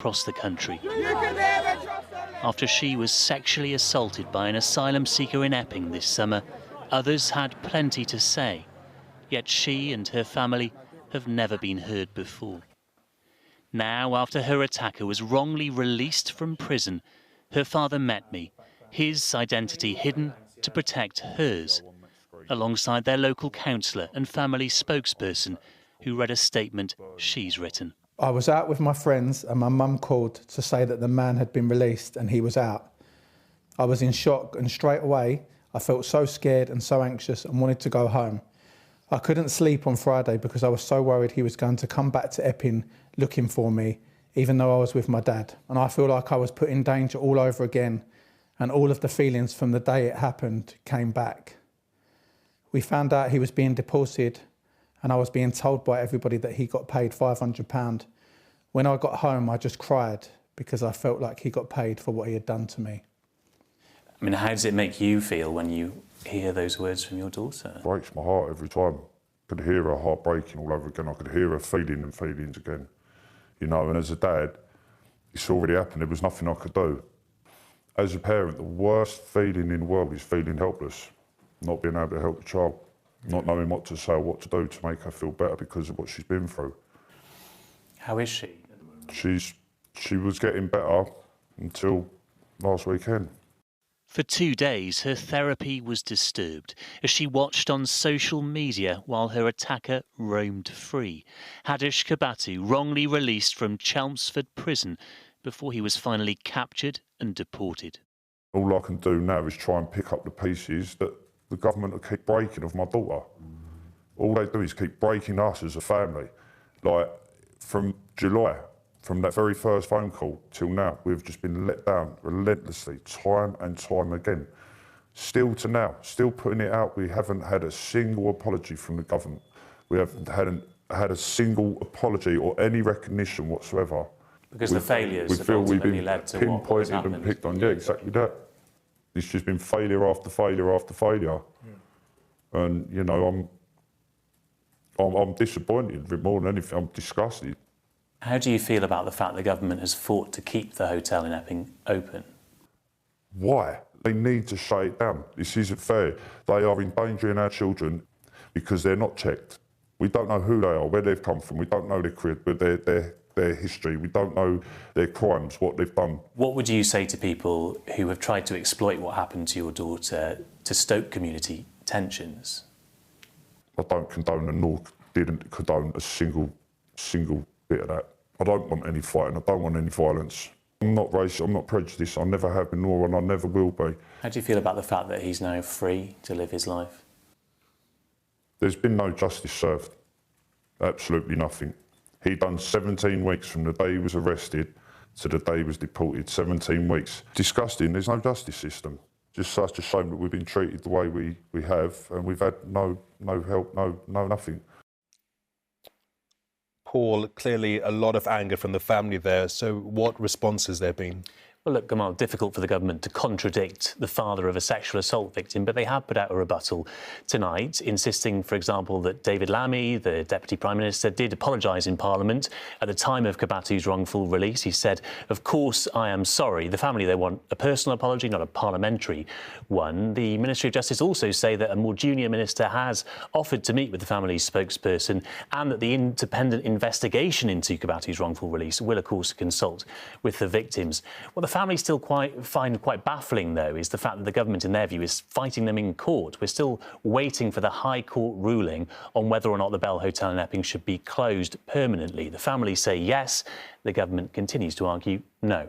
across the country after she was sexually assaulted by an asylum seeker in Epping this summer. Others had plenty to say, yet she and her family have never been heard before. Now, after her attacker was wrongly released from prison, her father met me, his identity hidden to protect hers, alongside their local counsellor and family spokesperson, who read a statement she's written. I was out with my friends and my mum called to say that the man had been released and he was out. I was in shock and straight away I felt so scared and so anxious and wanted to go home. I couldn't sleep on Friday because I was so worried he was going to come back to Epping looking for me, even though I was with my dad. And I feel like I was put in danger all over again, and all of the feelings from the day it happened came back. We found out he was being deported, and I was being told by everybody that he got paid £500. When I got home, I just cried because I felt like he got paid for what he had done to me. I mean, how does it make you feel when you hear those words from your daughter? It breaks my heart every time. I could hear her heart breaking all over again. I could hear her feeling and feelings again. You know, and as a dad, it's already happened. There was nothing I could do. As a parent, the worst feeling in the world is feeling helpless, not being able to help the child, not knowing what to say or what to do to make her feel better because of what she's been through. How is she? She was getting better until last weekend. For 2 days, her therapy was disturbed as she watched on social media while her attacker roamed free. Hadush Kebatu wrongly released from Chelmsford prison before he was finally captured and deported. All I can do now is try and pick up the pieces that the government will keep breaking of my daughter. All they do is keep breaking us as a family. Like, from July, from that very first phone call till now, we've just been let down relentlessly, time and time again. Still to now, still putting it out, we haven't had a single apology from the government. We haven't had a single apology or any recognition whatsoever. Because the failures have ultimately led to what has happened. And picked on, yeah, exactly that. It's just been failure after failure after failure. Yeah. And, you know, I'm disappointed with more than anything. I'm disgusted. How do you feel about the fact the government has fought to keep the hotel in Epping open? Why? They need to shut it down. This isn't fair. They are endangering our children because they're not checked. We don't know who they are, where they've come from. We don't know their career, but their history. We don't know their crimes, what they've done. What would you say to people who have tried to exploit what happened to your daughter to stoke community tensions? I don't condone and nor didn't condone a single bit of that. I don't want any fighting. I don't want any violence. I'm not racist. I'm not prejudiced. I never have been, nor and I never will be. How do you feel about the fact that he's now free to live his life? There's been no justice served. Absolutely nothing. He done 17 weeks from the day he was arrested to the day he was deported. 17 weeks. Disgusting. There's no justice system. Just such a shame that we've been treated the way we have, and we've had no help, no nothing. Paul, clearly a lot of anger from the family there. So what response has there been? Well, look, Gamal, difficult for the government to contradict the father of a sexual assault victim, but they have put out a rebuttal tonight, insisting, for example, that David Lammy, the Deputy Prime Minister, did apologise in Parliament at the time of Kebatu's wrongful release. He said, "Of course, I am sorry." The family, they want a personal apology, not a parliamentary one. The Ministry of Justice also say that a more junior minister has offered to meet with the family's spokesperson, and that the independent investigation into Kebatu's wrongful release will, of course, consult with the victims. What the family still find quite baffling, though, is the fact that the government, in their view, is fighting them in court. We're still waiting for the High Court ruling on whether or not the Bell Hotel in Epping should be closed permanently. The family say yes. The government continues to argue no.